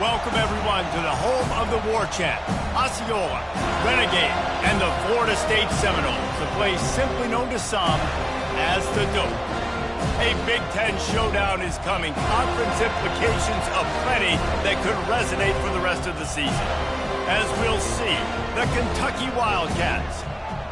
Welcome, everyone, to the home of the war chant, Osceola, Renegade, and the Florida State Seminoles, a place simply known to some as the Dope. A Big Ten showdown is coming, conference implications aplenty that could resonate for the rest of the season. As we'll see, the Kentucky Wildcats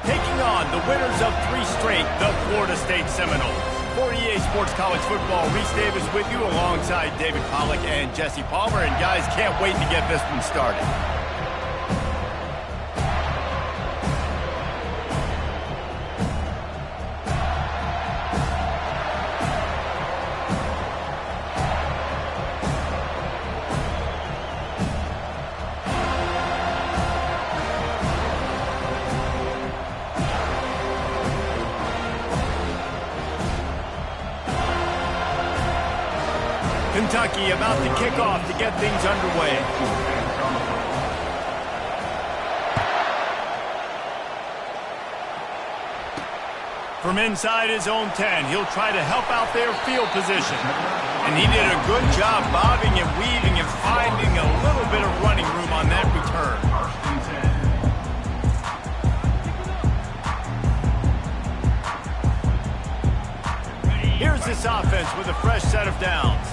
taking on the winners of 3 straight, the Florida State Seminoles. For EA Sports College Football, Reese Davis with you alongside David Pollack and Jesse Palmer. And guys, can't wait to get this one started. Kentucky about to kick off to get things underway. From inside his own 10, he'll try to help out their field position. And he did a good job bobbing and weaving and finding a little bit of running room on that return. Here's this offense with a fresh set of downs.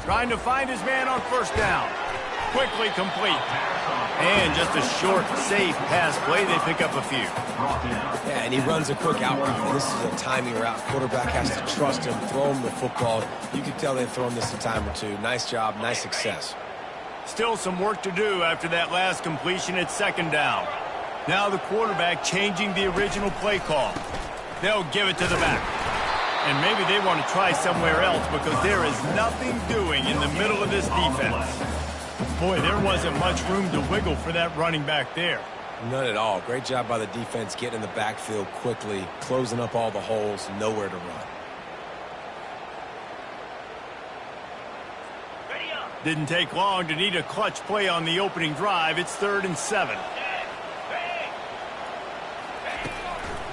Trying to find his man on first down. Quickly complete. And just a short, safe pass play. They pick up a few. Yeah, and he runs a quick out route. This is a timing route. Quarterback has to trust him, throw him the football. You can tell they've thrown this a time or two. Nice job, nice success. Still some work to do after that last completion at second down. Now the quarterback changing the original play call. They'll give it to the back. And maybe they want to try somewhere else because there is nothing doing in the middle of this defense. Boy, there wasn't much room to wiggle for that running back there. None at all. Great job by the defense getting in the backfield quickly, closing up all the holes, nowhere to run. Didn't take long to need a clutch play on the opening drive. It's 3rd and 7.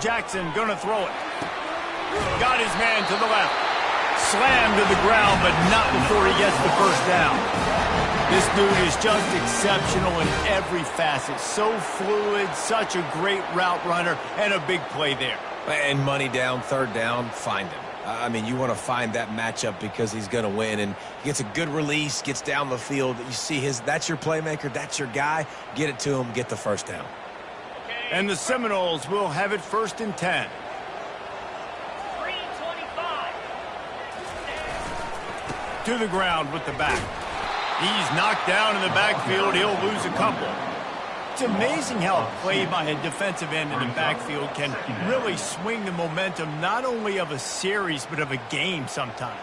Jackson gonna throw it. Got his man to the left. Slammed to the ground, but not before he gets the first down. This dude is just exceptional in every facet. So fluid, such a great route runner, and a big play there. And money down, 3rd down, find him. I mean, you want to find that matchup because he's going to win. And he gets a good release, gets down the field. You see that's your playmaker, that's your guy. Get it to him, get the first down. And the Seminoles will have it 1st and 10. To the ground with the back. He's knocked down in the backfield. He'll lose a couple. It's amazing how a play by a defensive end in the backfield can really swing the momentum not only of a series but of a game sometimes.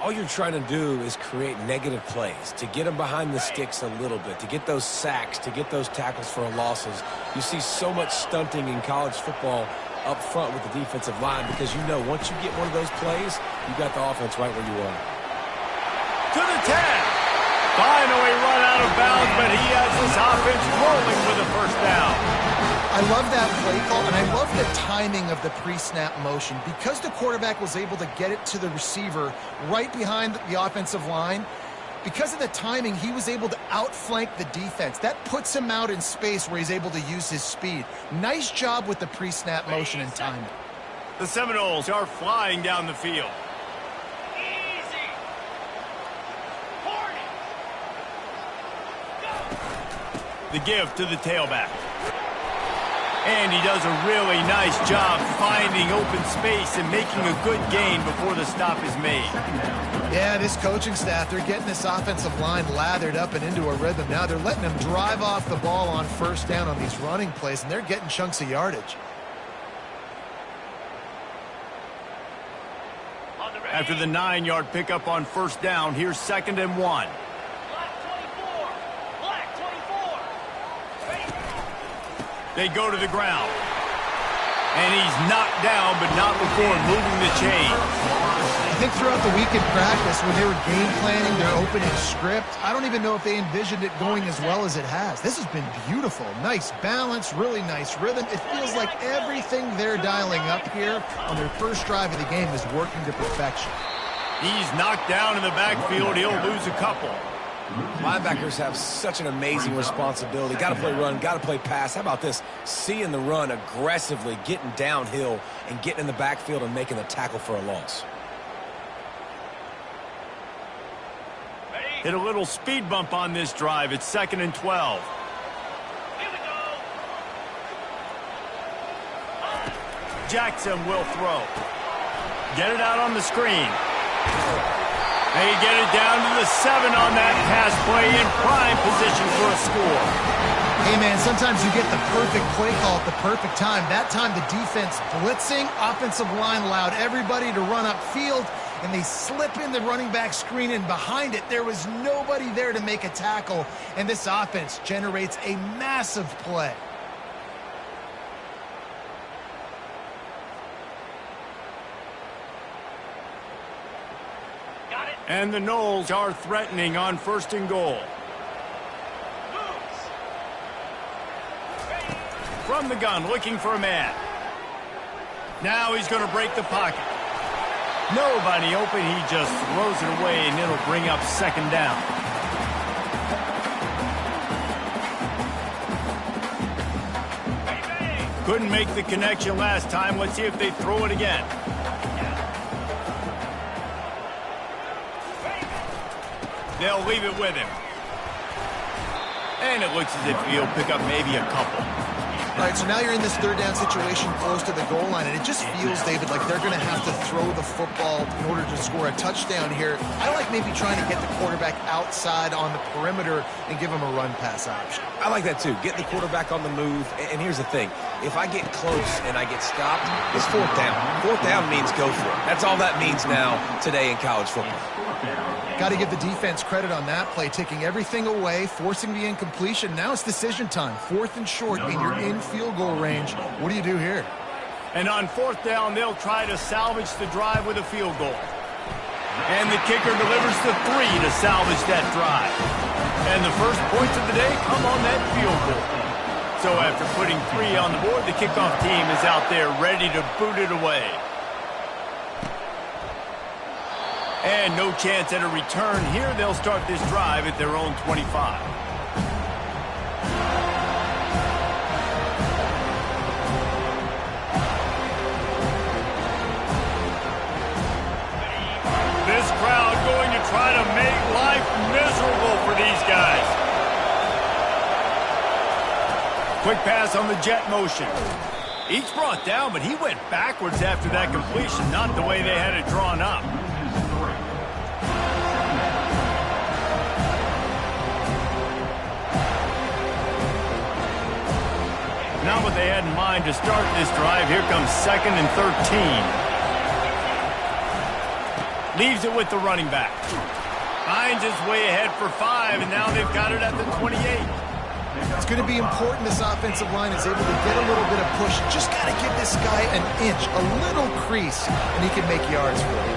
All you're trying to do is create negative plays, to get them behind the sticks a little bit, to get those sacks, to get those tackles for losses. You see so much stunting in college football up front with the defensive line because you know once you get one of those plays, you got the offense right where you want it. To the 10. Finally run out of bounds, but he has this offense rolling with a first down. I love that play call, and I love the timing of the pre-snap motion. Because the quarterback was able to get it to the receiver right behind the offensive line, because of the timing, he was able to outflank the defense. That puts him out in space where he's able to use his speed. Nice job with the pre-snap motion and timing. The Seminoles are flying down the field. The give to the tailback. And he does a really nice job finding open space and making a good gain before the stop is made. Yeah, this coaching staff, they're getting this offensive line lathered up and into a rhythm. Now they're letting them drive off the ball on first down on these running plays, and they're getting chunks of yardage. After the 9-yard pickup on first down, here's 2nd and 1. They go to the ground. And he's knocked down, but not before moving the chain. I think throughout the week in practice, when they were game planning their opening script, I don't even know if they envisioned it going as well as it has. This has been beautiful. Nice balance, really nice rhythm. It feels like everything they're dialing up here on their first drive of the game is working to perfection. He's knocked down in the backfield. He'll lose a couple. Linebackers have such an amazing responsibility. Got to play run, got to play pass. How about this? Seeing the run aggressively, getting downhill, and getting in the backfield and making the tackle for a loss. Hit a little speed bump on this drive. It's 2nd and 12. Here we go. Jackson will throw. Get it out on the screen. They get it down to the 7 on that pass play in prime position for a score. Hey, man, sometimes you get the perfect play call at the perfect time. That time the defense blitzing, offensive line allowed everybody to run upfield, and they slip in the running back screen, and behind it there was nobody there to make a tackle, and this offense generates a massive play. And the Noles are threatening on 1st and goal. From the gun, looking for a man. Now he's going to break the pocket. Nobody open, he just throws it away, and it'll bring up 2nd down. Couldn't make the connection last time. Let's see if they throw it again. They'll leave it with him. And it looks as if he'll pick up maybe a couple. All right, so now you're in this 3rd down situation close to the goal line, and it just feels, David, like they're going to have to throw the football in order to score a touchdown here. I like maybe trying to get the quarterback outside on the perimeter and give him a run-pass option. I like that too. Get the quarterback on the move. And here's the thing. If I get close and I get stopped, it's 4th down. 4th down means go for it. That's all that means now today in college football. Got to give the defense credit on that play, taking everything away, forcing the incompletion. Now it's decision time. 4th and short, and you're in field goal range. What do you do here? And on 4th down, they'll try to salvage the drive with a field goal. And the kicker delivers the 3 to salvage that drive. And the first points of the day come on that field goal. So after putting 3 on the board, the kickoff team is out there ready to boot it away. And no chance at a return here. They'll start this drive at their own 25. This crowd going to try to make life miserable for these guys. Quick pass on the jet motion. Each brought down, but he went backwards after that completion, not the way they had it drawn up. Not what they had in mind to start this drive. Here comes 2nd and 13. Leaves it with the running back. Finds his way ahead for 5, and now they've got it at the 28. It's going to be important this offensive line is able to get a little bit of push. Just got to give this guy an inch, a little crease, and he can make yards for you.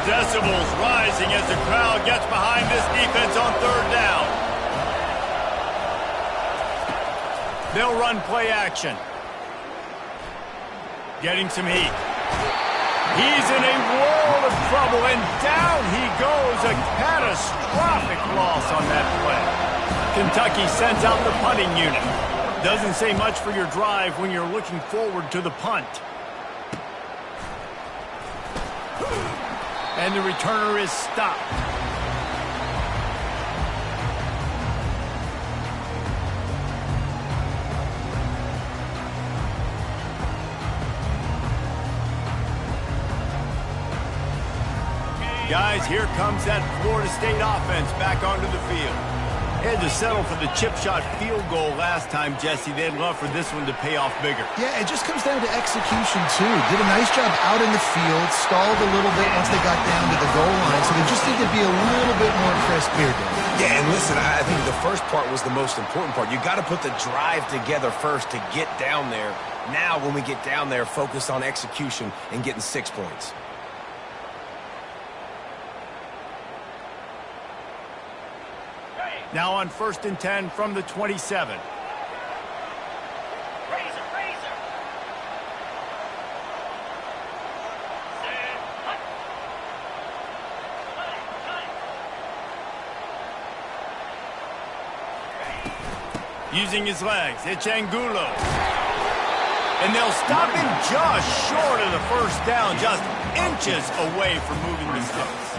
Decibels rising as the crowd gets behind this defense on 3rd down. They'll run play action. Getting some heat. He's in a world of trouble, and down he goes. A catastrophic loss on that play. Kentucky sends out the punting unit. Doesn't say much for your drive when you're looking forward to the punt. And the returner is stopped. Guys, here comes that Florida State offense back onto the field. They had to settle for the chip shot field goal last time, Jesse. They'd love for this one to pay off bigger. Yeah, it just comes down to execution, too. Did a nice job out in the field, stalled a little bit once they got down to the goal line, so they just need to be a little bit more crisp here, Dan. Yeah, and listen, I think the first part was the most important part. You got to put the drive together first to get down there. Now, when we get down there, focus on execution and getting 6 points. Now on 1st and 10 from the 27. Using his legs, it's Angulo. And they'll stop him just short of the first down, just inches away from moving the sticks.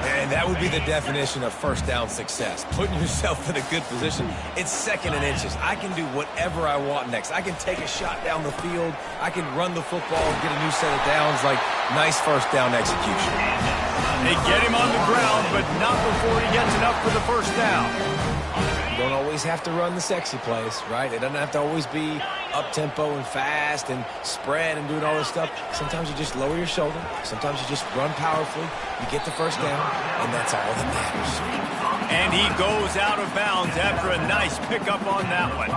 And that would be the definition of first down success. Putting yourself in a good position. It's second and inches. I can do whatever I want next. I can take a shot down the field. I can run the football and get a new set of downs. Like, nice first down execution. They get him on the ground, but not before he gets enough for the first down. You don't always have to run the sexy plays, right? It doesn't have to always be up-tempo and fast and spread and doing all this stuff. Sometimes you just lower your shoulder. Sometimes you just run powerfully. You get the first down, and that's all that matters. And he goes out of bounds after a nice pickup on that one.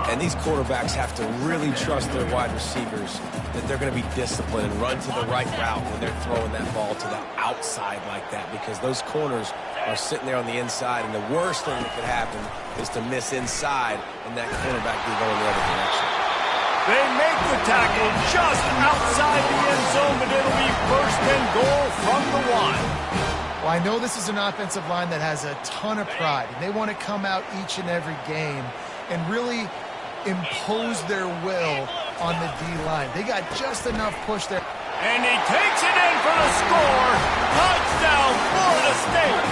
And these quarterbacks have to really trust their wide receivers that they're going to be disciplined and run to the right route when they're throwing that ball to the outside like that, because those corners are sitting there on the inside, and the worst thing that could happen is to miss inside and that cornerback be going the other direction. They make the tackle just outside the end zone, but it'll be first and goal from the one. Well, I know this is an offensive line that has a ton of pride, and they want to come out each and every game and really impose their will on the D-line. They got just enough push there. And he takes it in for the score. Touchdown, Florida State.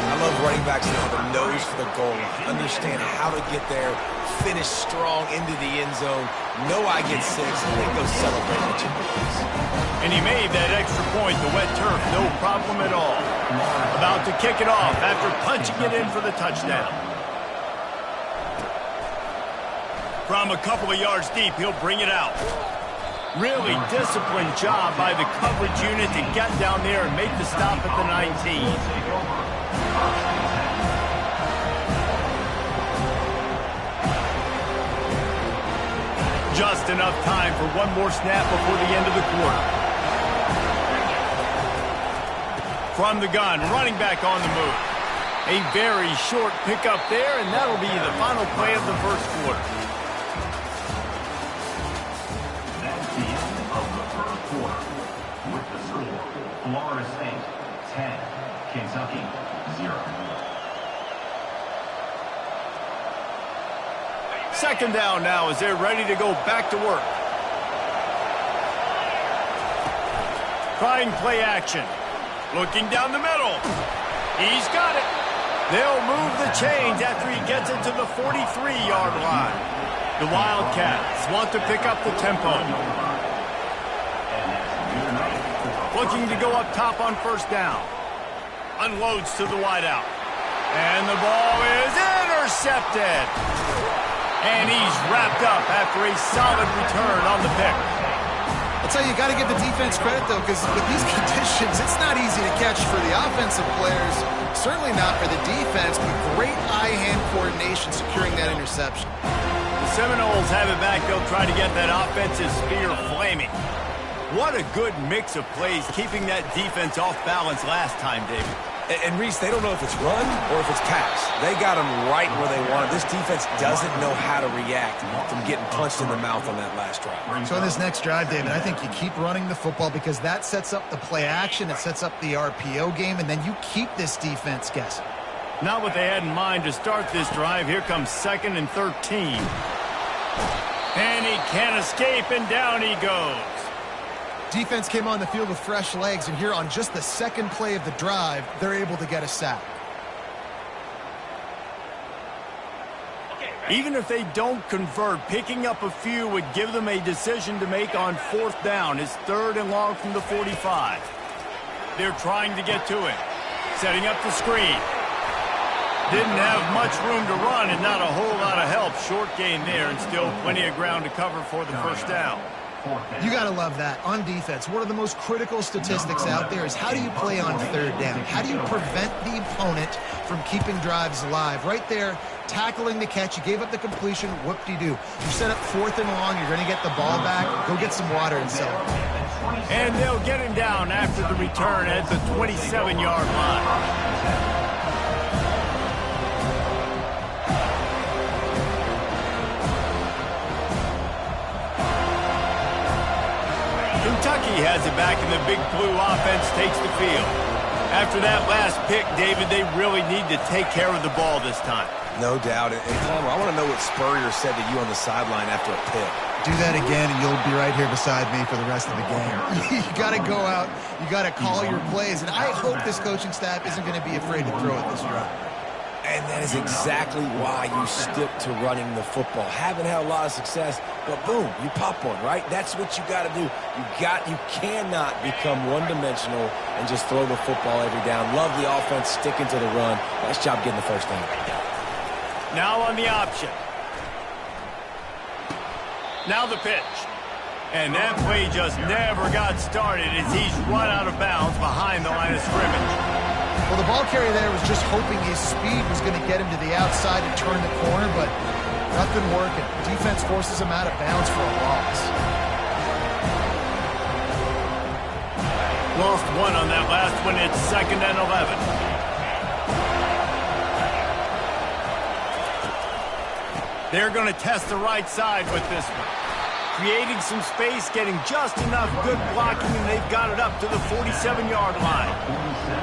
I love running backs that have a nose for the goal line, understand how to get there, finish strong into the end zone, know I get 6, and then go celebrate with your boys. And he made that extra point, the wet turf, no problem at all. About to kick it off after punching it in for the touchdown. From a couple of yards deep, he'll bring it out. Really disciplined job by the coverage unit to get down there and make the stop at the 19. Just enough time for one more snap before the end of the quarter. From the gun, running back on the move. A very short pickup there, and that'll be the final play of the first quarter. With the score, Florida State 10, Kentucky 0. Second down now as they're ready to go back to work. Trying play action. Looking down the middle. He's got it. They'll move the chains after he gets it to the 43-yard line. The Wildcats want to pick up the tempo. Looking to go up top on first down. Unloads to the wideout. And the ball is intercepted. And he's wrapped up after a solid return on the pick. I'll tell you, you got to give the defense credit, though, because with these conditions, it's not easy to catch for the offensive players. Certainly not for the defense, but great eye-hand coordination securing that interception. The Seminoles have it back. They'll try to get that offensive spear flaming. What a good mix of plays, keeping that defense off balance last time, David. And Reese, they don't know if it's run or if it's pass. They got them right where they want it. This defense doesn't know how to react from getting punched in the mouth on that last drive. So in this next drive, David, I think you keep running the football because that sets up the play action, it sets up the RPO game, and then you keep this defense guessing. Not what they had in mind to start this drive. Here comes 2nd and 13. And he can't escape, and down he goes. Defense came on the field with fresh legs, and here on just the second play of the drive, they're able to get a sack. Even if they don't convert, picking up a few would give them a decision to make on 4th down. It's 3rd and long from the 45. They're trying to get to it. Setting up the screen. Didn't have much room to run and not a whole lot of help. Short gain there and still plenty of ground to cover for the first down. You got to love that. On defense, one of the most critical statistics out there is how do you play on 3rd down? How do you prevent the opponent from keeping drives alive? Right there, tackling the catch. You gave up the completion. Whoop-de-doo. You set up 4th and long. You're going to get the ball back. Go get some water and celebrate. And they'll get him down after the return at the 27-yard line. Kentucky has it back, and the big blue offense takes the field. After that last pick, David, they really need to take care of the ball this time. No doubt. And Palmer, I want to know what Spurrier said to you on the sideline after a pick. Do that again, and you'll be right here beside me for the rest of the game. You got to go out. You got to call your plays. And I hope this coaching staff isn't going to be afraid to throw it this drive. And that is exactly why you stick to running the football. Haven't had a lot of success, but boom, you pop one, right? That's what you got to do. You cannot become one-dimensional and just throw the football every down. Love the offense, sticking to the run. Nice job getting the first down. Now on the option. Now the pitch. And that play just never got started as he's run out of bounds behind the line of scrimmage. Well, the ball carrier there was just hoping his speed was going to get him to the outside and turn the corner, but nothing working. Defense forces him out of bounds for a loss. Lost one on that last one. It's 2nd and 11. They're going to test the right side with this one. Creating some space, getting just enough good blocking, and they've got it up to the 47-yard line.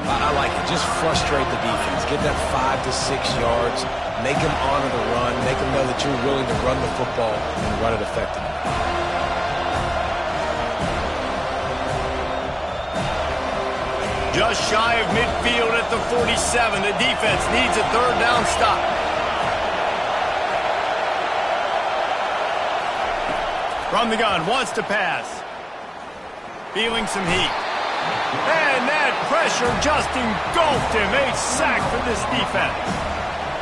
I like it. Just frustrate the defense. Get that 5 to 6 yards. Make them honor the run. Make them know that you're willing to run the football and run it effectively. Just shy of midfield at the 47. The defense needs a 3rd down stop. From the gun, wants to pass. Feeling some heat. And that pressure just engulfed him. A sack for this defense.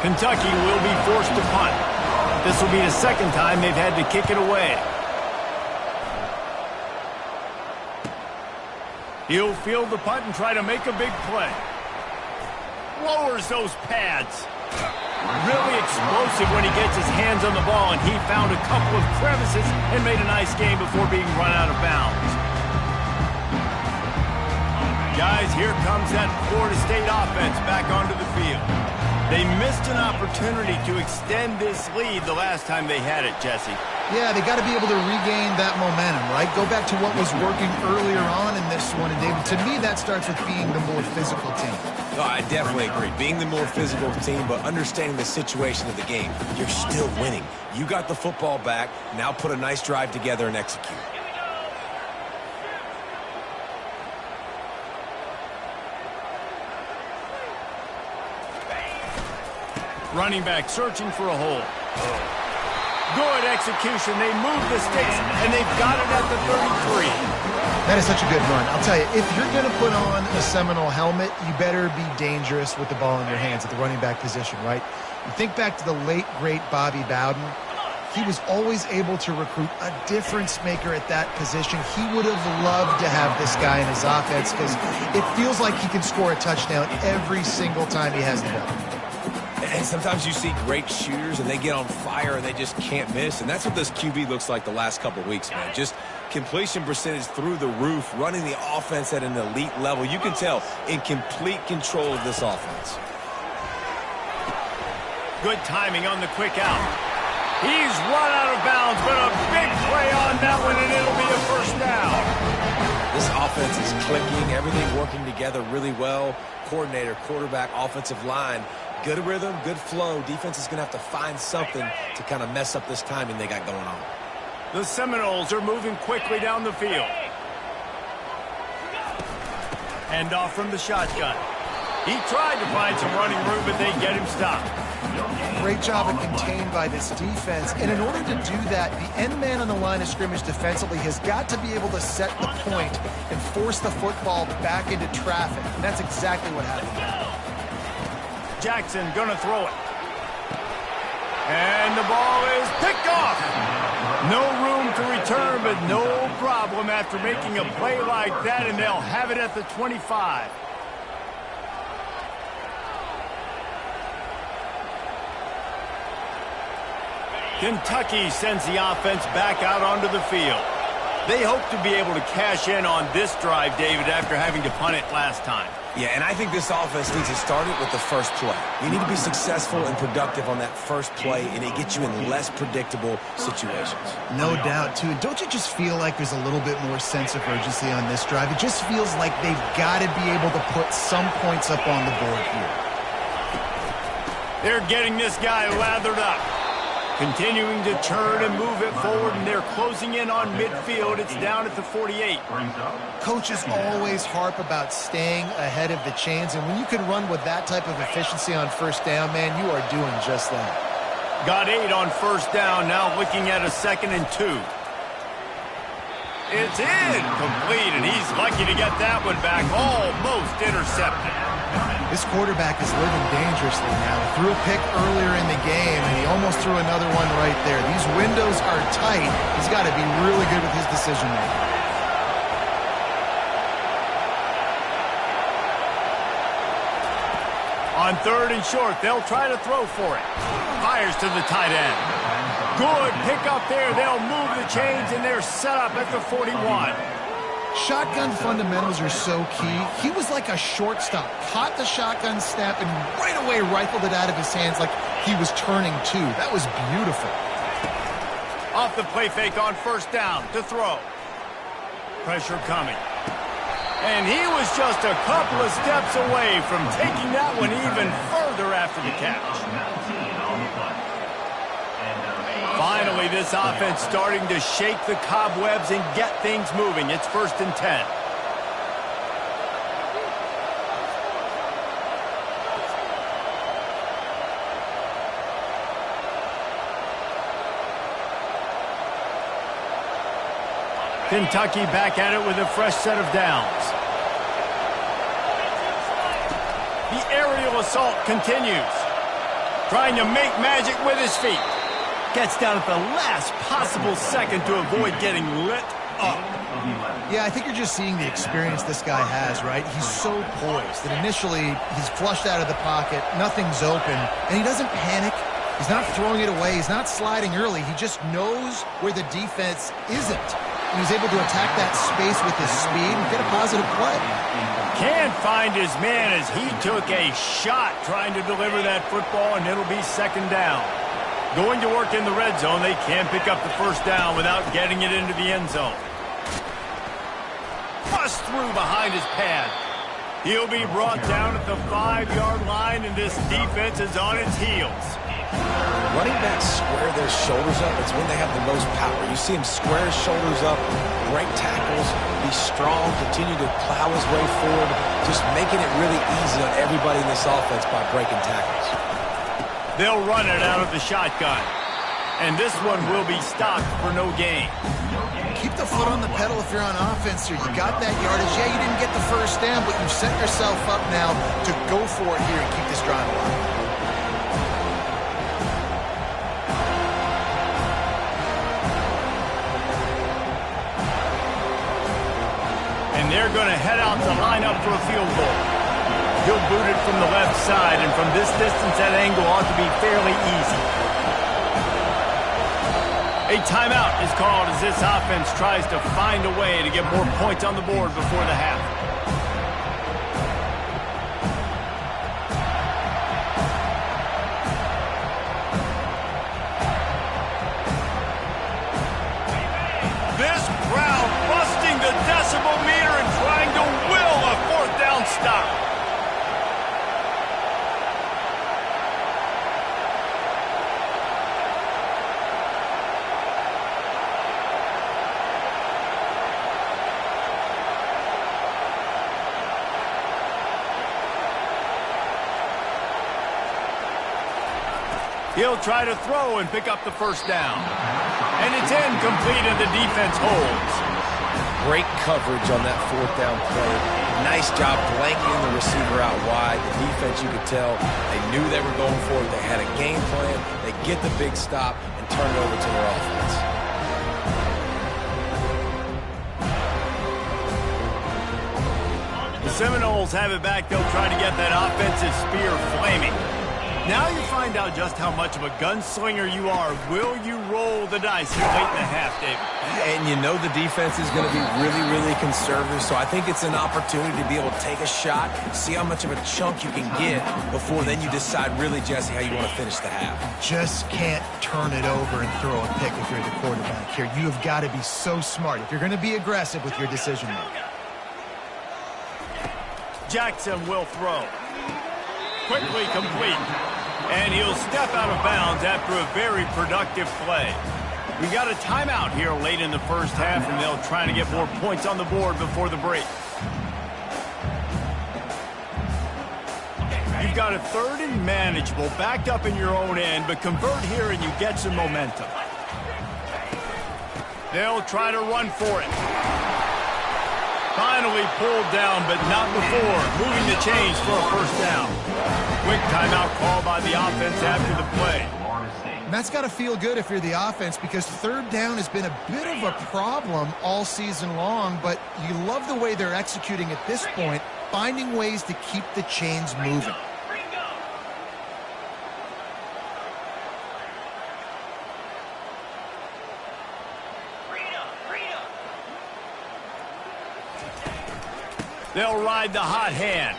Kentucky will be forced to punt. This will be the 2nd time they've had to kick it away. He'll field the punt and try to make a big play. Lowers those pads. Really explosive when he gets his hands on the ball, and he found a couple of crevices and made a nice game before being run out of bounds. Guys, here comes that Florida State offense back onto the field. They missed an opportunity to extend this lead the last time they had it, Jesse. Yeah, they got to be able to regain that momentum, right? Go back to what was working earlier on in this one. And, David, to me, that starts with being the more physical team. No, I definitely agree. Being the more physical team, but understanding the situation of the game. You're still winning. You got the football back. Now put a nice drive together and execute. Running back searching for a hole. Good execution. They move the sticks, and they've got it at the 33. That is such a good run. I'll tell you, if you're going to put on a Seminole helmet, you better be dangerous with the ball in your hands at the running back position, right? You think back to the late, great Bobby Bowden. He was always able to recruit a difference maker at that position. He would have loved to have this guy in his offense because it feels like he can score a touchdown every single time he has the ball. And sometimes you see great shooters and they get on fire and they just can't miss. And that's what this QB looks like the last couple of weeks, man. Just completion percentage through the roof, running the offense at an elite level. You can tell in complete control of this offense. Good timing on the quick out. He's run out of bounds, but a big play on that one, and it'll be a 1st down. This offense is clicking, everything working together really well. Coordinator, quarterback, offensive line. Good rhythm, good flow. Defense is going to have to find something to kind of mess up this timing they got going on. The Seminoles are moving quickly down the field. Hand off from the shotgun. He tried to find some running room, but they get him stopped. Great job of contained by this defense. And in order to do that, the end man on the line of scrimmage defensively has got to be able to set the point and force the football back into traffic. And that's exactly what happened. Jackson gonna throw it. And the ball is picked off. No room to return, but no problem after making a play like that, and they'll have it at the 25. Kentucky sends the offense back out onto the field. They hope to be able to cash in on this drive, David, after having to punt it last time. Yeah, and I think this offense needs to start it with the first play. You need to be successful and productive on that first play, and it gets you in less predictable situations. No doubt, too. Don't you just feel like there's a little bit more sense of urgency on this drive? It just feels like they've got to be able to put some points up on the board here. They're getting this guy lathered up. Continuing to turn and move it forward, and they're closing in on midfield. It's down at the 48. Coaches always harp about staying ahead of the chains, and when you can run with that type of efficiency on first down, man, you are doing just that. Got 8 on first down, now looking at a 2nd and 2. It's incomplete, and he's lucky to get that one back, almost intercepted. This quarterback is living dangerously now. He threw a pick earlier in the game, and he almost threw another one right there. These windows are tight. He's got to be really good with his decision-making. On 3rd and short, they'll try to throw for it. Fires to the tight end. Good pick up there. They'll move the chains, and they're set up at the 41. Shotgun fundamentals are so key. He was like a shortstop. Caught the shotgun snap and right away rifled it out of his hands like he was turning two. That was beautiful. Off the play fake on first down to throw. Pressure coming. And he was just a couple of steps away from taking that one even further after the catch. Finally, this offense starting to shake the cobwebs and get things moving. It's 1st and 10. Kentucky back at it with a fresh set of downs. The aerial assault continues. Trying to make magic with his feet. Gets down at the last possible second to avoid getting lit up. Yeah, I think you're just seeing the experience this guy has, right? He's so poised that initially he's flushed out of the pocket, nothing's open, and he doesn't panic. He's not throwing it away. He's not sliding early. He just knows where the defense isn't. And he's able to attack that space with his speed and get a positive play. Can't find his man as he took a shot trying to deliver that football, and it'll be 2nd down. Going to work in the red zone. They can't pick up the first down without getting it into the end zone. Bust through behind his pad. He'll be brought down at the 5-yard line, and this defense is on its heels. Running backs square their shoulders up. It's when they have the most power. You see him square his shoulders up, break tackles, be strong, continue to plow his way forward, just making it really easy on everybody in this offense by breaking tackles. They'll run it out of the shotgun. And this one will be stopped for no gain. Keep the foot on the pedal if you're on offense here. You got that yardage. Yeah, you didn't get the first down, but you've set yourself up now to go for it here and keep this drive alive. And they're going to head out to line up for a field goal. He'll boot it from the left side, and from this distance, that angle ought to be fairly easy. A timeout is called as this offense tries to find a way to get more points on the board before the half. This crowd busting the decibel meter and trying to will a 4th down stop. He'll try to throw and pick up the first down. And it's incomplete, and the defense holds. Great coverage on that 4th down play. Nice job blanketing the receiver out wide. The defense, you could tell, they knew they were going for it. They had a game plan. They get the big stop and turn it over to their offense. The Seminoles have it back. They'll try to get that offensive spear flaming. Now you find out just how much of a gunslinger you are. Will you roll the dice here late in the half, David? And you know the defense is going to be really, really conservative, so I think it's an opportunity to be able to take a shot, see how much of a chunk you can get before then you decide really, Jesse, how you want to finish the half. Just can't turn it over and throw a pick if you're the quarterback here. You have got to be so smart if you're going to be aggressive with your decision-making. Jackson will throw. Quickly complete. And he'll step out of bounds after a very productive play. We got a timeout here late in the first half, and they'll try to get more points on the board before the break. You've got a 3rd and manageable, backed up in your own end, but convert here and you get some momentum. They'll try to run for it. Finally pulled down, but not before. Moving the chains for a first down. Quick timeout call by the offense after the play. And that's got to feel good if you're the offense, because 3rd down has been a bit of a problem all season long, but you love the way they're executing at this point, finding ways to keep the chains moving. They'll ride the hot hand.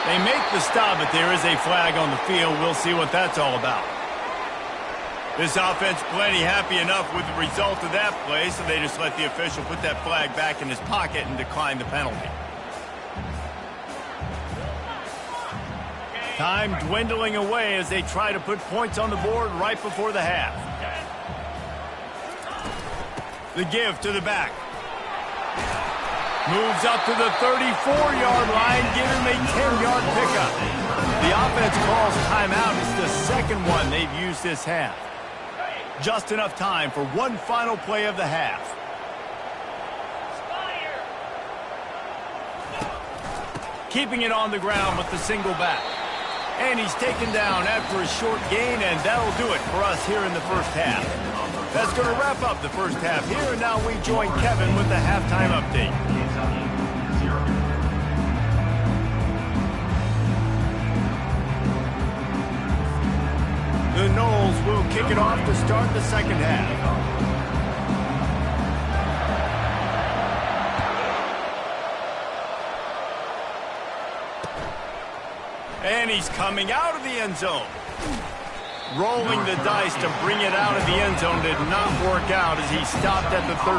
They make the stop, but there is a flag on the field. We'll see what that's all about. This offense plenty happy enough with the result of that play, so they just let the official put that flag back in his pocket and decline the penalty. Time dwindling away as they try to put points on the board right before the half. The give to the back. Moves up to the 34-yard line, give him a 10-yard pickup. The offense calls timeout. It's the second one they've used this half. Just enough time for one final play of the half. Keeping it on the ground with the single back. And he's taken down after a short gain, and that'll do it for us here in the first half. That's going to wrap up the first half here, and now we join Kevin with the halftime update. The Noles will kick it off to start the second half. And he's coming out of the end zone. Rolling the dice to bring it out of the end zone did not work out as he stopped at the 13.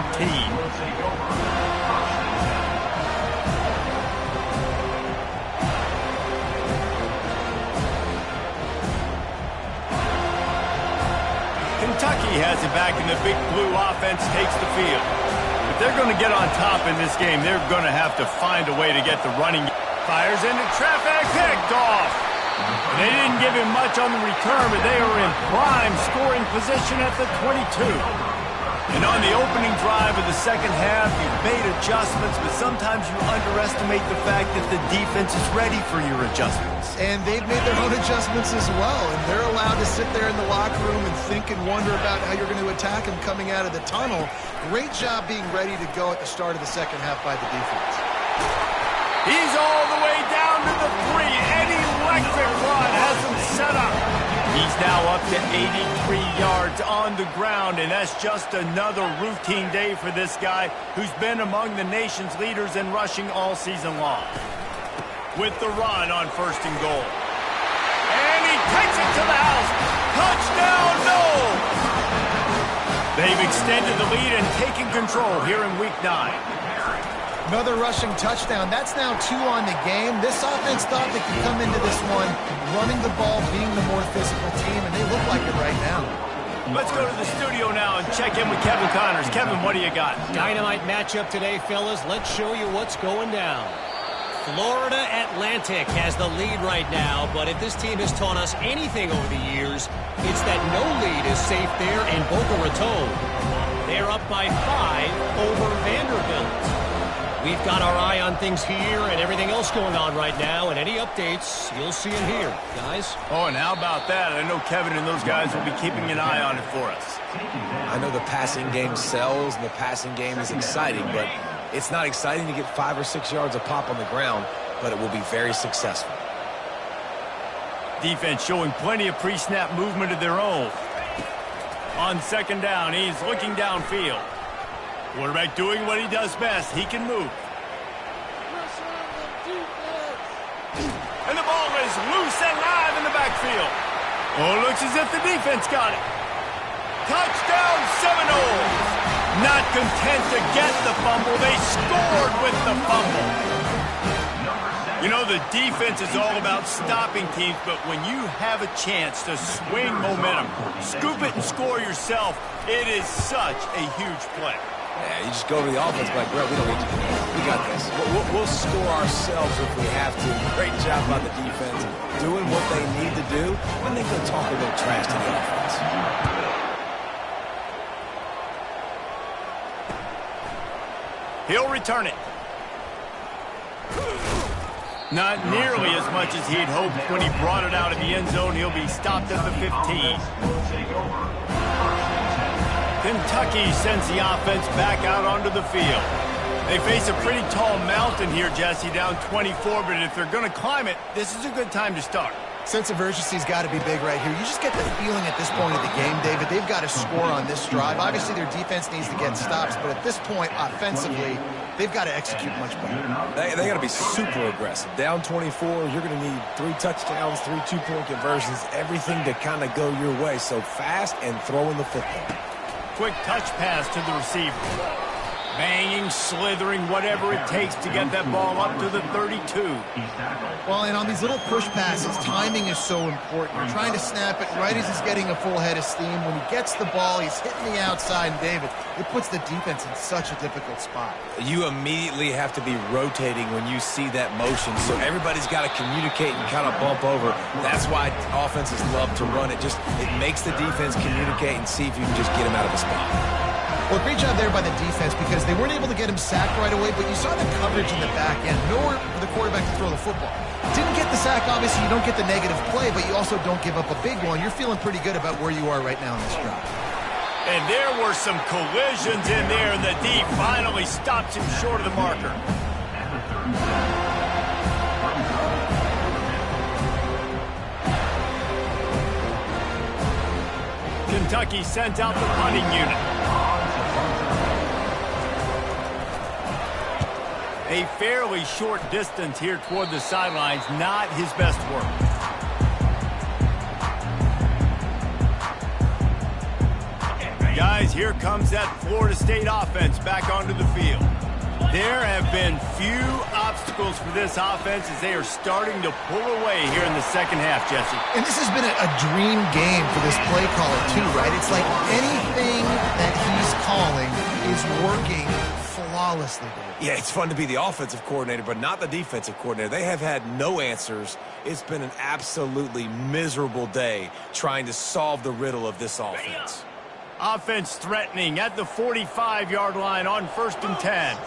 Kentucky has it back, and the Big Blue offense takes the field. If they're going to get on top in this game, they're going to have to find a way to get the running. Fires into traffic, picked off. They didn't give him much on the return, but they are in prime scoring position at the 22. And on the opening drive of the second half, you've made adjustments, but sometimes you underestimate the fact that the defense is ready for your adjustments. And they've made their own adjustments as well, and they're allowed to sit there in the locker room and think and wonder about how you're going to attack them coming out of the tunnel. Great job being ready to go at the start of the second half by the defense. He's all the way down to the 3. An electric run has him set up. He's now up to 83 yards on the ground, and that's just another routine day for this guy who's been among the nation's leaders in rushing all season long. With the run on 1st and goal. And he takes it to the house. Touchdown, Noles! They've extended the lead and taken control here in Week 9. Another rushing touchdown. That's now 2 on the game. This offense thought they could come into this one running the ball, being the more physical team, and they look like it right now. Let's go to the studio now and check in with Kevin Connors. Kevin, what do you got? Dynamite matchup today, fellas. Let's show you what's going down. Florida Atlantic has the lead right now, but if this team has taught us anything over the years, it's that no lead is safe there in Boca Raton. They're up by 5 over Vanderbilt. We've got our eye on things here and everything else going on right now, and any updates, you'll see them here, guys. Oh, and how about that? I know Kevin and those guys will be keeping an eye on it for us. I know the passing game sells and the passing game is exciting, but it's not exciting to get 5 or 6 yards a pop on the ground, but it will be very successful. Defense showing plenty of pre-snap movement of their own. On second down, he's looking downfield. Quarterback doing what he does best. He can move. And the ball is loose and live in the backfield. Oh, looks as if the defense got it. Touchdown, Seminoles. Not content to get the fumble, they scored with the fumble. You know, the defense is all about stopping teams, but when you have a chance to swing momentum, scoop it and score yourself, it is such a huge play. Yeah, you just go to the offense like, Brett, we don't need to do that. We got this. We'll score ourselves if we have to. Great job by the defense doing what they need to do, and then go talk a little trash to the offense. He'll return it. Not nearly as much as he'd hoped when he brought it out of the end zone. He'll be stopped at the 15. Kentucky sends the offense back out onto the field. They face a pretty tall mountain here, Jesse, down 24, but if they're going to climb it, this is a good time to start. Sense of urgency's got to be big right here. You just get the feeling at this point of the game, David, they've got to score on this drive. Obviously, their defense needs to get stops, but at this point, offensively, they've got to execute much better. They got to be super aggressive. Down 24, you're going to need 3 touchdowns, 3 two-point conversions, everything to kind of go your way. So fast and throwing the football. Quick touch pass to the receiver. Banging, slithering, whatever it takes to get that ball up to the 32. Well, and on these little push passes, timing is so important. You're trying to snap it right as he's getting a full head of steam. When he gets the ball, he's hitting the outside, and David, it puts the defense in such a difficult spot. You immediately have to be rotating when you see that motion, so everybody's got to communicate and kind of bump over. That's why offenses love to run it. It makes the defense communicate and see if you can just get him out of a spot. Well, great job there by the defense because they weren't able to get him sacked right away, but you saw the coverage in the back end. Nowhere for the quarterback to throw the football. Didn't get the sack, obviously. You don't get the negative play, but you also don't give up a big one. You're feeling pretty good about where you are right now in this drive. And there were some collisions in there, and the D finally stops him short of the marker. Kentucky sent out the punting unit. A fairly short distance here toward the sidelines, not his best work. Guys, here comes that Florida State offense back onto the field. There have been few obstacles for this offense as they are starting to pull away here in the second half, Jesse. And this has been a dream game for this play caller, too, right? It's like anything that he's calling is working flawlessly, Dave. Yeah, it's fun to be the offensive coordinator, but not the defensive coordinator. They have had no answers. It's been an absolutely miserable day trying to solve the riddle of this offense. Offense threatening at the 45-yard line on 1st and 10.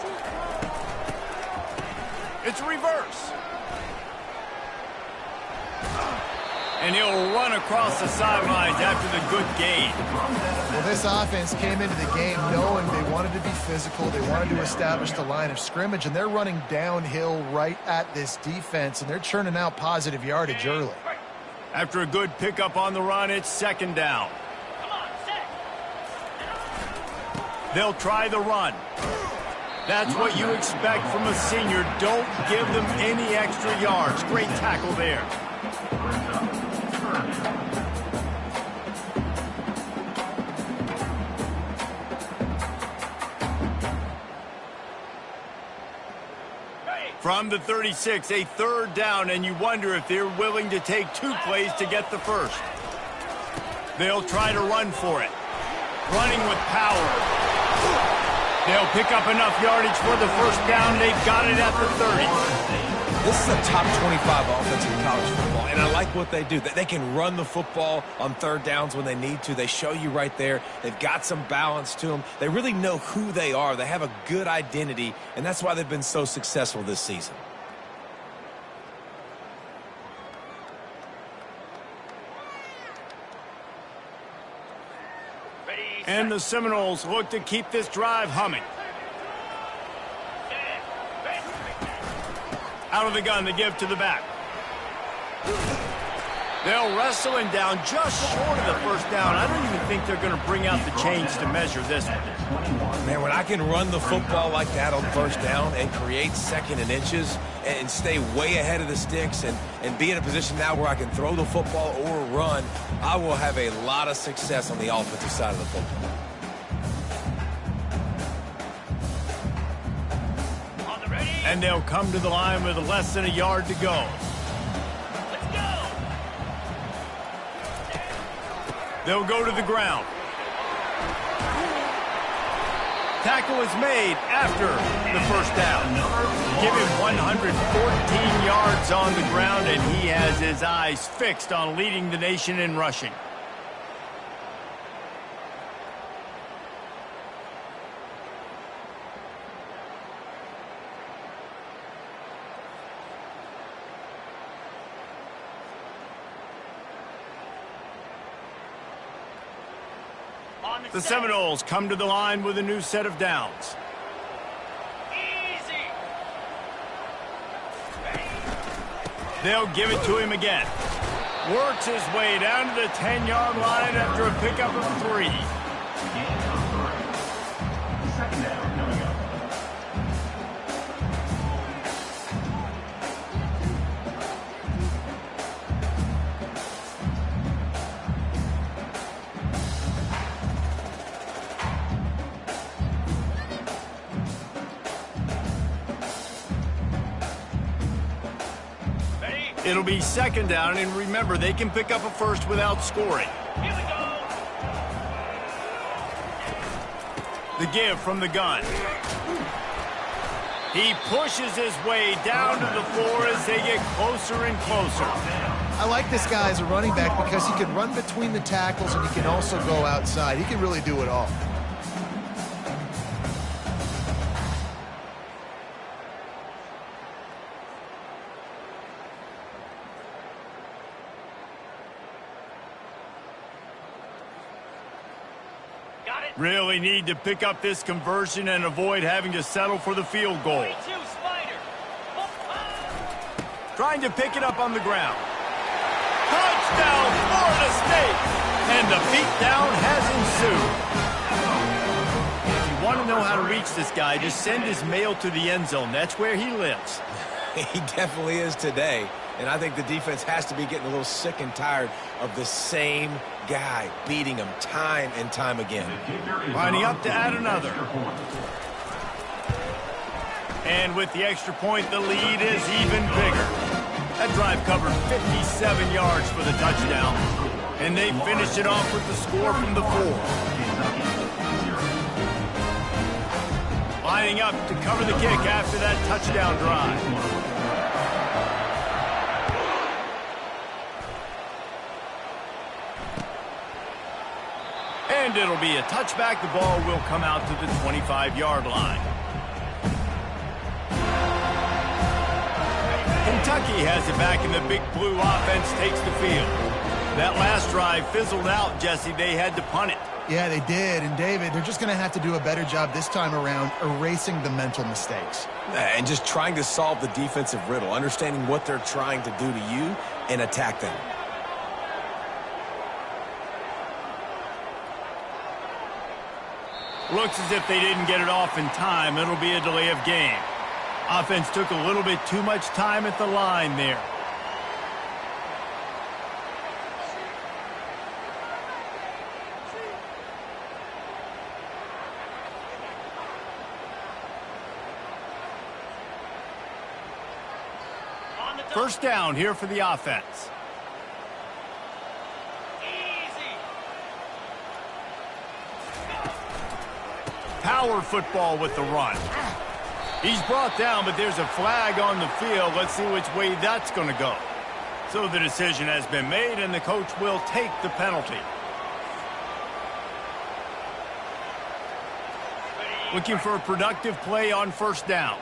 It's a reverse. And he'll run across the sidelines after the good gain. Well, this offense came into the game knowing they wanted to be physical. They wanted to establish the line of scrimmage, and they're running downhill right at this defense, and they're churning out positive yardage early. After a good pickup on the run, it's 2nd down. They'll try the run. That's what you expect from a senior. Don't give them any extra yards. Great tackle there. From the 36, a 3rd down, and you wonder if they're willing to take 2 plays to get the first. They'll try to run for it. Running with power. They'll pick up enough yardage for the 1st down. They've got it at the 30. This is a top 25 offense in college football, and I like what they do. They can run the football on 3rd downs when they need to. They show you right there. They've got some balance to them. They really know who they are. They have a good identity, and that's why they've been so successful this season. And the Seminoles look to keep this drive humming. Out of the gun, they give to the back. They'll wrestle him down just short of the 1st down. I don't even think they're going to bring out the chains to measure this one. Man, when I can run the football like that on 1st down and create 2nd and inches and stay way ahead of the sticks and be in a position now where I can throw the football or run, I will have a lot of success on the offensive side of the football. On the ready. And they'll come to the line with less than a yard to go. Let's go. They'll go to the ground. Tackle is made after the first down. Give him 114 yards on the ground, and he has his eyes fixed on leading the nation in rushing. The Seminoles come to the line with a new set of downs. Easy. They'll give it to him again. Works his way down to the 10-yard line after a pickup of 3. Second down coming up. It'll be second down, and remember, they can pick up a first without scoring. Here we go. The give from the gun. He pushes his way down to the floor as they get closer and closer. I like this guy as a running back because he can run between the tackles and he can also go outside. He can really do it all. Got it. Really need to pick up this conversion and avoid having to settle for the field goal. 22 Spider. Trying to pick it up on the ground. Touchdown, Florida State! And the beatdown has ensued. If you want to know how to reach this guy, just send his mail to the end zone. That's where he lives. He definitely is today. And I think the defense has to be getting a little sick and tired of the same guy beating him time and time again. Lining up to add another. And with the extra point, the lead is even bigger. That drive covered 57 yards for the touchdown. And they finish it off with the score from the 4. Lining up to cover the kick after that touchdown drive. And it'll be a touchback. The ball will come out to the 25-yard line. Kentucky has it back, and the Big Blue offense takes the field. That last drive fizzled out, Jesse. They had to punt it. Yeah, they did. And, David, they're just going to have to do a better job this time around erasing the mental mistakes. And just trying to solve the defensive riddle, understanding what they're trying to do to you and attack them. Looks as if they didn't get it off in time. It'll be a delay of game. Offense took a little bit too much time at the line there. First down here for the offense. Power football with the run. He's brought down, but there's a flag on the field. Let's see which way that's going to go. So the decision has been made, and the coach will take the penalty. Looking for a productive play on first down.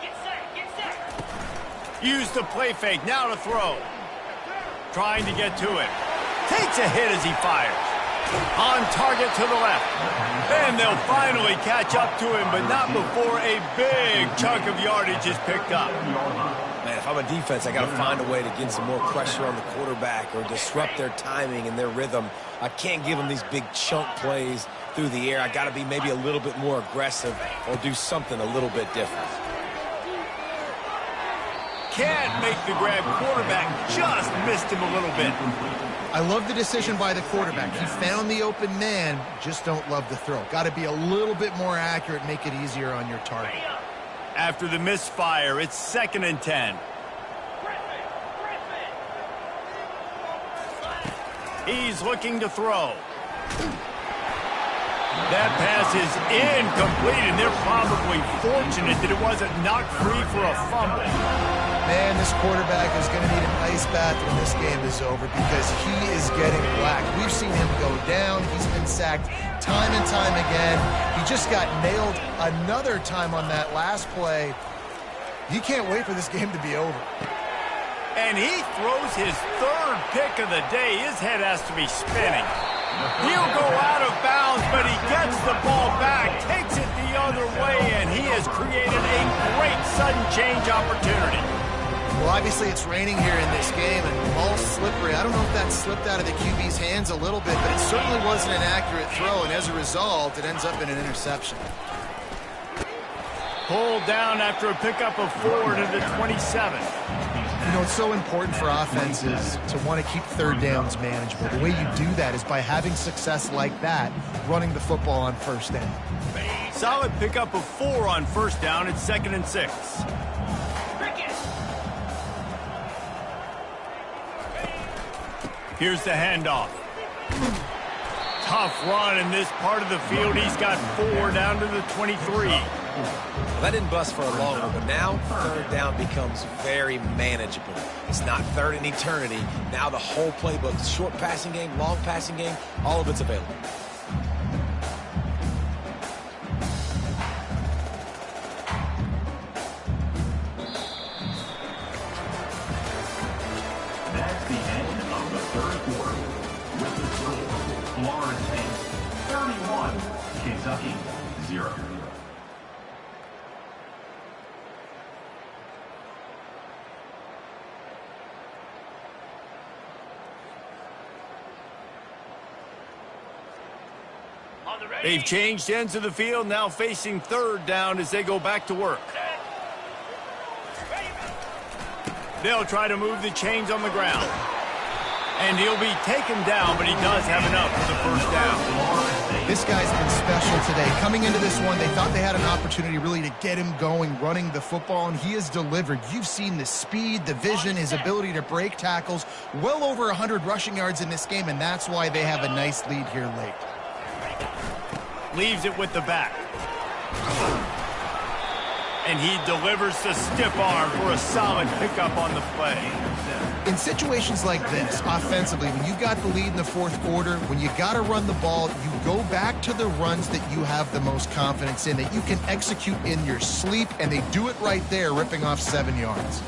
Get set, get set. Use the play fake, now to throw. Trying to get to it. Takes a hit as he fires. On target to the left. Then they'll finally catch up to him, but not before a big chunk of yardage is picked up. Man, if I'm a defense, I got to find a way to get some more pressure on the quarterback or disrupt their timing and their rhythm. I can't give them these big chunk plays through the air. I got to be maybe a little bit more aggressive or do something a little bit different. Can't make the grab. Quarterback just missed him a little bit. I love the decision by the quarterback. He found the open man, just don't love the throw. Got to be a little bit more accurate, make it easier on your target. After the misfire, it's 2nd and 10. He's looking to throw. That pass is incomplete, and they're probably fortunate that it wasn't knocked free for a fumble. Man, this quarterback is going to need an ice bath when this game is over because he is getting whacked. We've seen him go down. He's been sacked time and time again. He just got nailed another time on that last play. He can't wait for this game to be over. And he throws his 3rd pick of the day. His head has to be spinning. He'll go out of bounds, but he gets the ball back, takes it the other way, and he has created a great sudden change opportunity. Well, obviously it's raining here in this game, and the ball's slippery. I don't know if that slipped out of the QB's hands a little bit, but it certainly wasn't an accurate throw, and as a result, it ends up in an interception. Pulled down after a pickup of 4 to the 27. You know, it's so important for offenses to want to keep 3rd downs manageable. The way you do that is by having success like that, running the football on 1st down. Solid pickup of 4 on 1st down. It's 2nd and 6. Here's the handoff. Tough run in this part of the field. He's got 4 down to the 23. That didn't bust for a long one, but now 3rd down becomes very manageable. It's not 3rd in eternity. Now the whole playbook, short passing game, long passing game, all of it's available. That's the end of the 3rd quarter. With the score, Florida State 31, Kentucky 0. They've changed ends of the field, now facing 3rd down as they go back to work. They'll try to move the chains on the ground. And he'll be taken down, but he does have enough for the 1st down. This guy's been special today. Coming into this one, they thought they had an opportunity really to get him going, running the football, and he has delivered. You've seen the speed, the vision, his ability to break tackles, well over 100 rushing yards in this game, and that's why they have a nice lead here late. Leaves it with the back. And he delivers the stiff arm for a solid pickup on the play. In situations like this, offensively, when you've got the lead in the 4th quarter, when you got to run the ball, you go back to the runs that you have the most confidence in, that you can execute in your sleep, and they do it right there, ripping off 7 yards.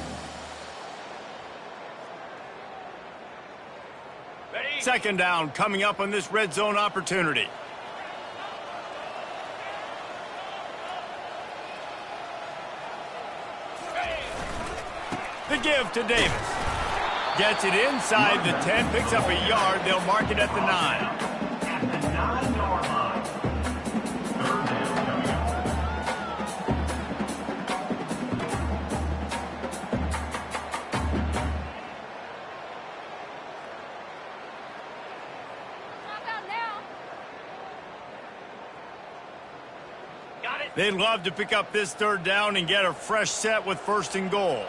Ready? 2nd down coming up on this red zone opportunity. The give to Davis. Gets it inside the 10, picks up a yard. They'll mark it at the 9. At the 9-yard line. 3rd down coming up. Got it. They'd love to pick up this 3rd down and get a fresh set with 1st and goal.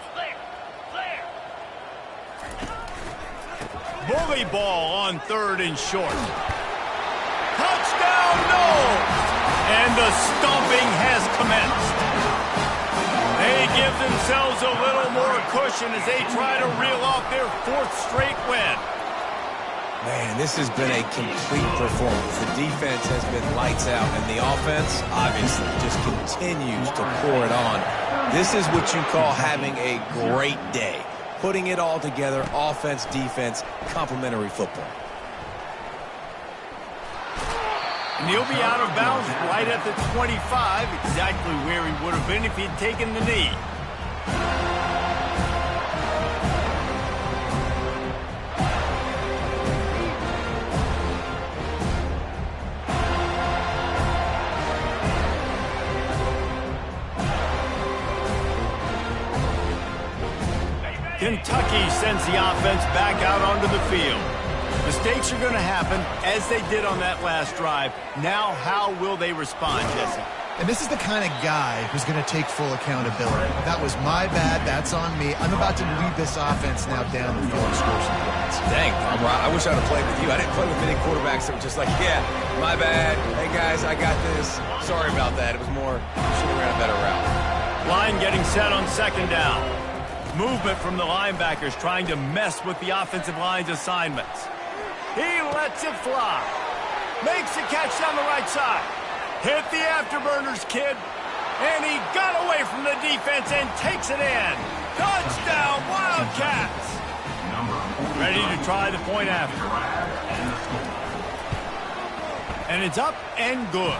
Bully ball on 3rd and short. Touchdown, no! And the stomping has commenced. They give themselves a little more cushion as they try to reel off their 4th straight win. Man, this has been a complete performance. The defense has been lights out, and the offense, obviously, just continues to pour it on. This is what you call having a great day. Putting it all together, offense, defense, complementary football. And he'll be out of bounds right at the 25, exactly where he would have been if he'd taken the knee. Kentucky sends the offense back out onto the field. Mistakes are going to happen, as they did on that last drive. Now, how will they respond, Jesse? And this is the kind of guy who's going to take full accountability. That was my bad. That's on me. I'm about to lead this offense now down the field and score some points. Dang, Palmer, I wish I'd have played with you. I didn't play with many quarterbacks that were just like, yeah, my bad. Hey, guys, I got this. Sorry about that. It was more, should have ran a better route. Line getting set on second down. Movement from the linebackers trying to mess with the offensive line's assignments. He lets it fly. Makes the catch down the right side. Hit the afterburners, kid. And he got away from the defense and takes it in. Touchdown, Wildcats. Ready to try the point after. And it's up and good.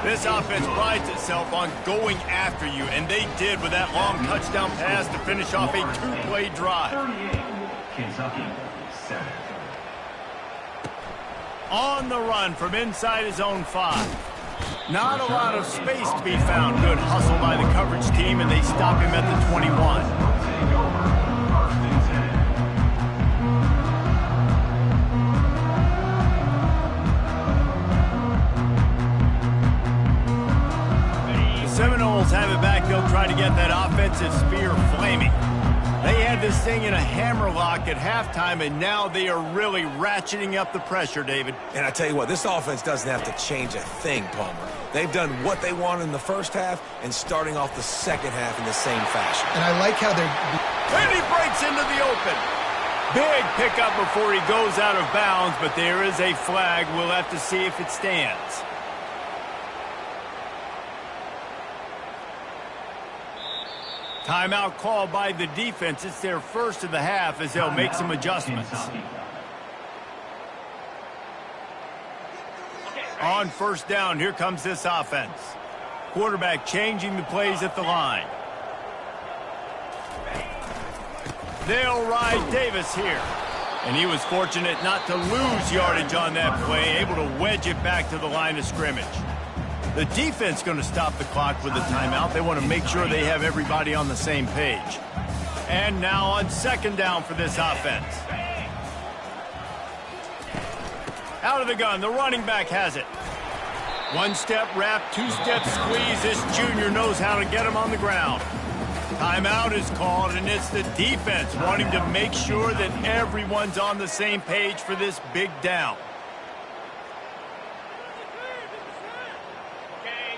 This offense prides itself on going after you, and they did with that long touchdown pass to finish off a two-play drive. 38, Kentucky, 7. On the run from inside his own 5. Not a lot of space to be found. Good hustle by the coverage team, and they stop him at the 21. Take over, 1st and 10. The Seminoles have it back. They'll try to get that offensive spear flaming. They had this thing in a hammerlock at halftime, and now they are really ratcheting up the pressure, David. And I tell you what, this offense doesn't have to change a thing, Palmer. They've done what they wanted in the first half and starting off the second half in the same fashion. And I like how they're... And he breaks into the open. Big pickup before he goes out of bounds, but there is a flag. We'll have to see if it stands. Timeout called by the defense. It's their first of the half as they'll make some adjustments. On first down, here comes this offense. Quarterback changing the plays at the line. They'll ride Davis here. And he was fortunate not to lose yardage on that play, able to wedge it back to the line of scrimmage. The defense going to stop the clock with a timeout. They want to make sure they have everybody on the same page. And now on second down for this offense. Out of the gun, the running back has it. One-step wrap, two-step squeeze. This junior knows how to get him on the ground. Timeout is called, and it's the defense wanting to make sure that everyone's on the same page for this big down.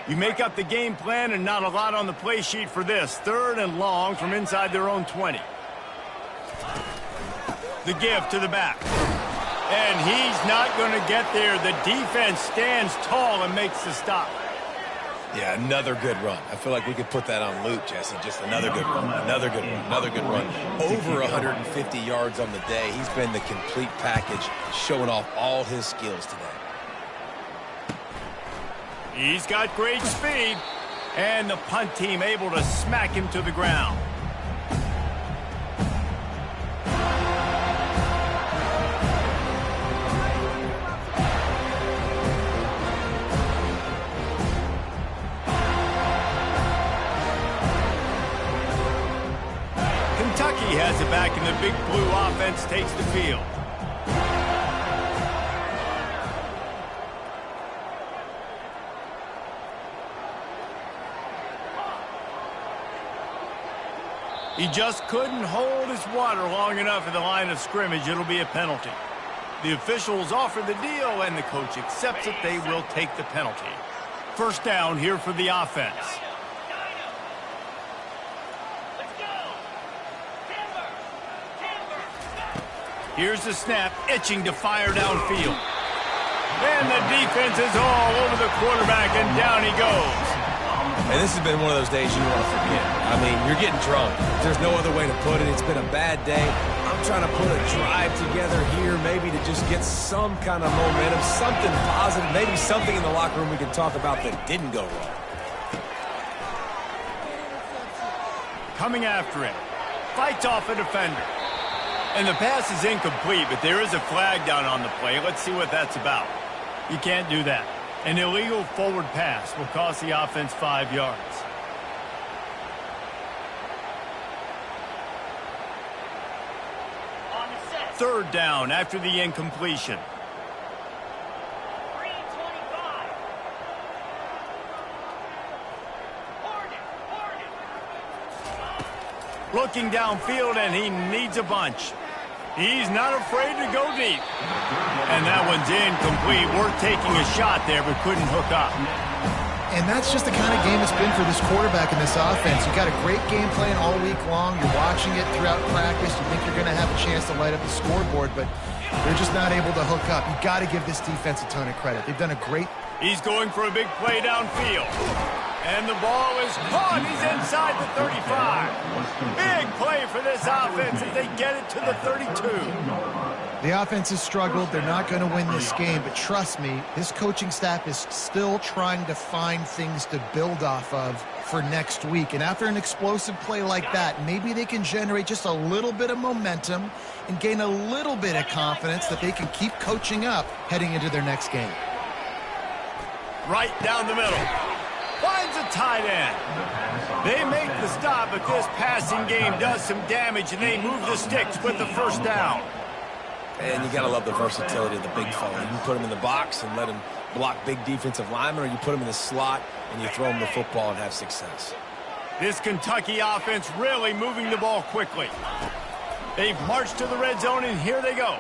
You make up the game plan and not a lot on the play sheet for this. Third and long from inside their own 20. The give to the back. And he's not going to get there. The defense stands tall and makes the stop. Yeah, another good run. I feel like we could put that on loop, Jesse. Just another good run, another good run, another good run. Over 150 yards on the day. He's been the complete package, showing off all his skills today. He's got great speed, and the punt team able to smack him to the ground. Kentucky has it back, and the big blue offense takes the field. He just couldn't hold his water long enough at the line of scrimmage. It'll be a penalty. The officials offer the deal, and the coach accepts it. They will take the penalty. First down here for the offense. Here's the snap, itching to fire downfield. And the defense is all over the quarterback, and down he goes. And this has been one of those days you want to forget. I mean, you're getting drunk. There's no other way to put it. It's been a bad day. I'm trying to put a drive together here, maybe to just get some kind of momentum, something positive, maybe something in the locker room we can talk about that didn't go wrong. Coming after him. Fights off a defender. And the pass is incomplete, but there is a flag down on the play. Let's see what that's about. You can't do that. An illegal forward pass will cost the offense 5 yards. Third down after the incompletion. Looking downfield, and he needs a bunch. He's not afraid to go deep. And that one's incomplete. Worth taking a shot there, but couldn't hook up. And that's just the kind of game it's been for this quarterback in this offense. You've got a great game plan all week long. You're watching it throughout practice. You think you're going to have a chance to light up the scoreboard, but they're just not able to hook up. You've got to give this defense a ton of credit. They've done a great... He's going for a big play downfield. And the ball is caught. He's inside the 35. Big play for this offense as they get it to the 32. The offense has struggled. They're not going to win this game, but trust me, this coaching staff is still trying to find things to build off of for next week. And after an explosive play like that, maybe they can generate just a little bit of momentum and gain a little bit of confidence that they can keep coaching up heading into their next game. Right down the middle. Finds a tight end. They make the stop, but this passing game does some damage, and they move the sticks with the first down. And you got to love the versatility of the big fella. You can put him in the box and let him block big defensive linemen, or you put him in the slot and you throw him the football and have success. This Kentucky offense really moving the ball quickly. They've marched to the red zone, and here they go.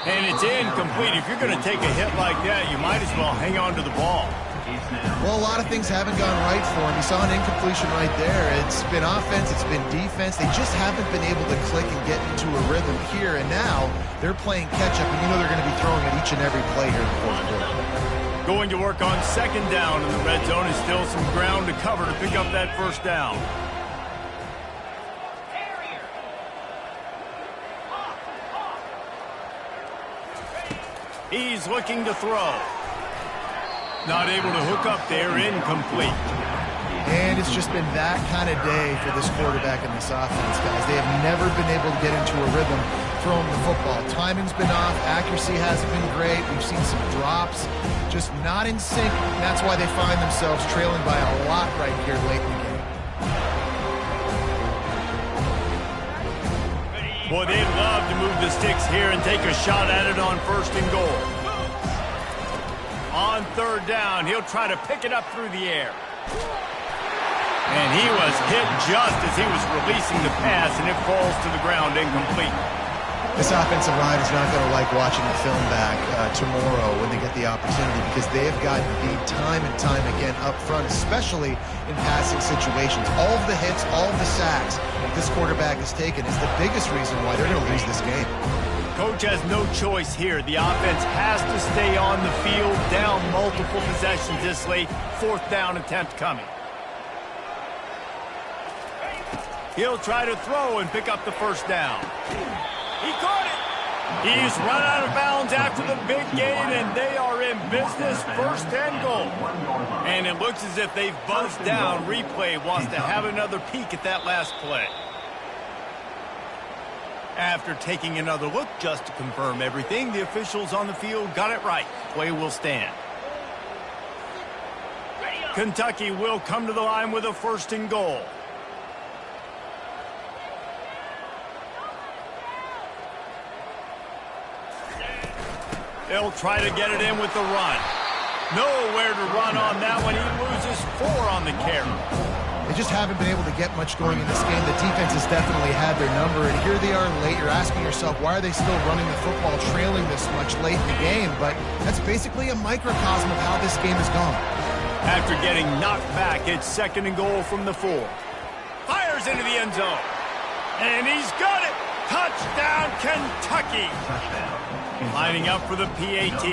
And it's incomplete. If you're going to take a hit like that, you might as well hang on to the ball. Well, a lot of things haven't gone right for him. You saw an incompletion right there. It's been offense, it's been defense. They just haven't been able to click and get into a rhythm here. And now they're playing catch-up, and you know they're going to be throwing at each and every play here in the fourth quarter. Going to work on second down in the red zone is still some ground to cover to pick up that first down. He's looking to throw. Not able to hook up there, incomplete. And it's just been that kind of day for this quarterback and this offense, guys. They have never been able to get into a rhythm throwing the football. Timing's been off. Accuracy hasn't been great. We've seen some drops. Just not in sync. And that's why they find themselves trailing by a lot right here late in the game. Boy, they'd love to move the sticks here and take a shot at it on first and goal. On third down, he'll try to pick it up through the air. And he was hit just as he was releasing the pass, and it falls to the ground incomplete. This offensive line is not going to like watching the film back tomorrow when they get the opportunity, because they have gotten beat time and time again up front, especially in passing situations. All of the hits, all of the sacks this quarterback has taken is the biggest reason why they're going to lose this game. Coach has no choice here. The offense has to stay on the field, down multiple possessions this late. Fourth down attempt coming. He'll try to throw and pick up the first down. He caught it. He's run out of bounds after the big gain, and they are in business, first and goal. And it looks as if they've buzzed down. Replay wants to have another peek at that last play. After taking another look just to confirm everything, the officials on the field got it right. Play will stand. Kentucky will come to the line with a first and goal. They'll try to get it in with the run. Nowhere to run on that one. He loses 4 on the carry. They just haven't been able to get much going in this game. The defense has definitely had their number, and here they are late. You're asking yourself, why are they still running the football, trailing this much late in the game? But that's basically a microcosm of how this game has gone. After getting knocked back, it's second and goal from the 4. Fires into the end zone. And he's got it. Touchdown, Kentucky. Lining up for the PAT.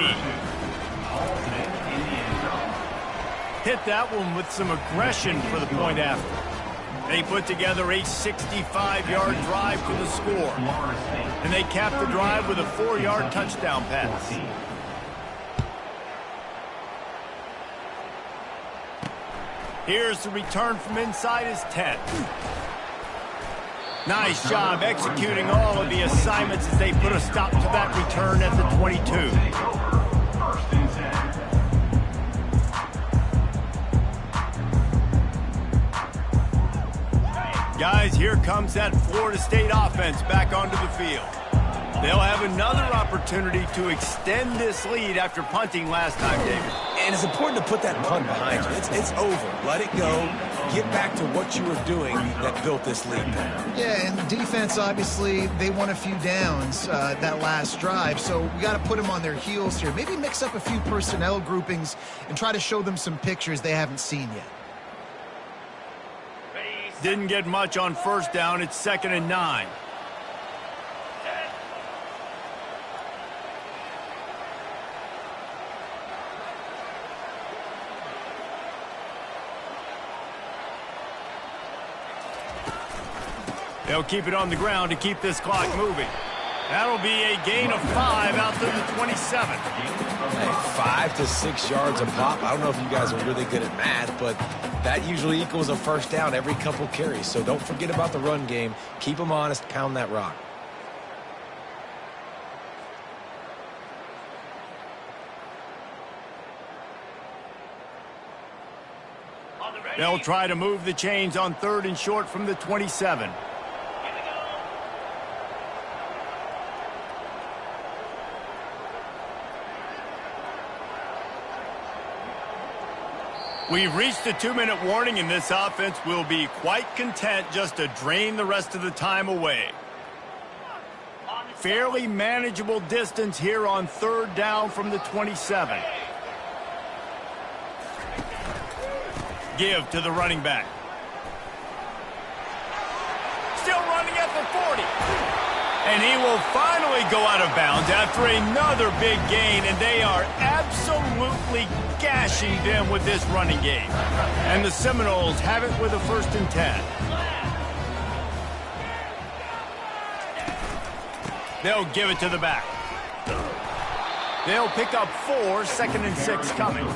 Hit that one with some aggression for the point after. They put together a 65-yard drive to the score. And they capped the drive with a 4-yard touchdown pass. Here's the return from inside his 10. Nice job executing all of the assignments as they put a stop to that return at the 22. Guys, here comes that Florida State offense back onto the field. They'll have another opportunity to extend this lead after punting last time, David. And it's important to put that punt behind you. It's over. Let it go. get back to what you were doing that built this lead. Yeah, and defense, obviously, they won a few downs that last drive, so we got to put them on their heels here. Maybe mix up a few personnel groupings and try to show them some pictures they haven't seen yet. Didn't get much on first down. It's 2nd and 9. They'll keep it on the ground to keep this clock moving. That'll be a gain of 5 out to the 27. Hey, 5 to 6 yards a pop. I don't know if you guys are really good at math, but that usually equals a first down every couple carries. So don't forget about the run game. Keep them honest. Pound that rock. They'll try to move the chains on 3rd and short from the 27. We've reached the 2-minute warning, and this offense will be quite content just to drain the rest of the time away. Fairly manageable distance here on 3rd down from the 27. Give to the running back. Still running at the 40. And he will finally go out of bounds after another big gain, and they are absolutely gashing them with this running game. And the Seminoles have it with a 1st and 10. They'll give it to the back. They'll pick up 4, 2nd and 6 coming.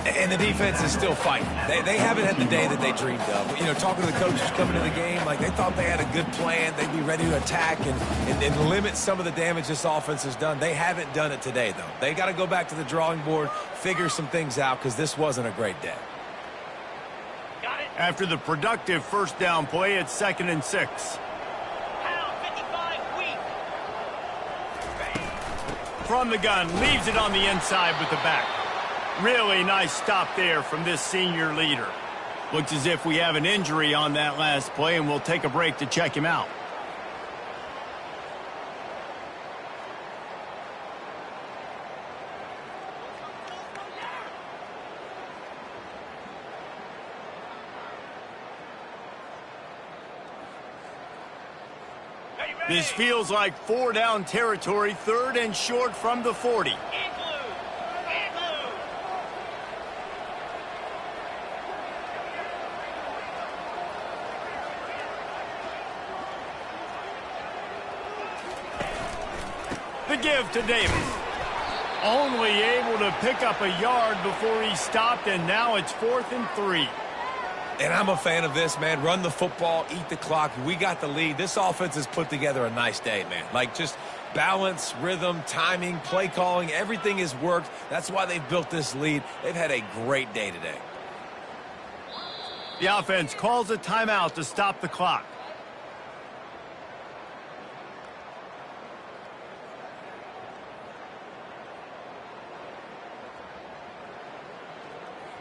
And the defense is still fighting. They haven't had the day that they dreamed of. You know, talking to the coaches coming to the game, like they thought they had a good plan. They'd be ready to attack and limit some of the damage this offense has done. They haven't done it today, though. They got to go back to the drawing board, figure some things out, because this wasn't a great day. After the productive 1st down play, it's 2nd and 6. From the gun, leaves it on the inside with the back. Really nice stop there from this senior leader. Looks as if we have an injury on that last play, and we'll take a break to check him out. This feels like 4-down territory, 3rd and short from the 40. The give to Davis. Only able to pick up a yard before he stopped, and now it's 4th and 3. And I'm a fan of this, man. Run the football, eat the clock. We got the lead. This offense has put together a nice day, man. Like, just balance, rhythm, timing, play calling, everything has worked. That's why they've built this lead. They've had a great day today. The offense calls a timeout to stop the clock.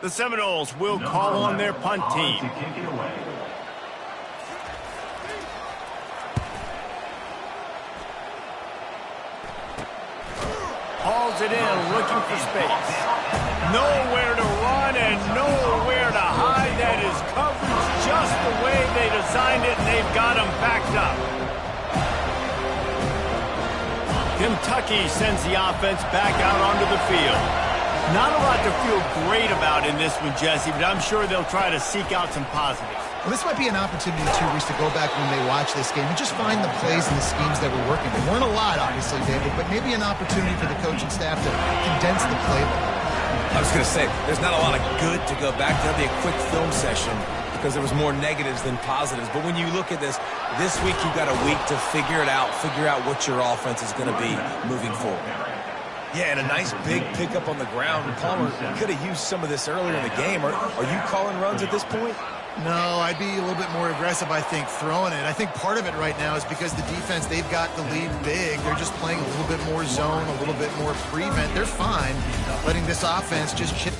The Seminoles will call on their punt team. Hauls it in, looking for space. Nowhere to run and nowhere to hide. That is coverage just the way they designed it, and they've got him backed up. Kentucky sends the offense back out onto the field. Not a lot to feel great about in this one, Jesse, but I'm sure they'll try to seek out some positives. Well, this might be an opportunity, too, Reese, to go back when they watch this game and just find the plays and the schemes that were working. There weren't a lot, obviously, David, but maybe an opportunity for the coaching staff to condense the playbook. I was going to say, there's not a lot of good to go back to. That'll be a quick film session because there was more negatives than positives. But when you look at this week you've got a week to figure it out, figure out what your offense is going to be moving forward. Yeah, and a nice big pickup on the ground. Palmer could have used some of this earlier in the game. Are you calling runs at this point? No, I'd be a little bit more aggressive, I think, throwing it. I think part of it right now is because the defense, they've got the lead big. They're just playing a little bit more zone, a little bit more prevent. They're fine letting this offense just chip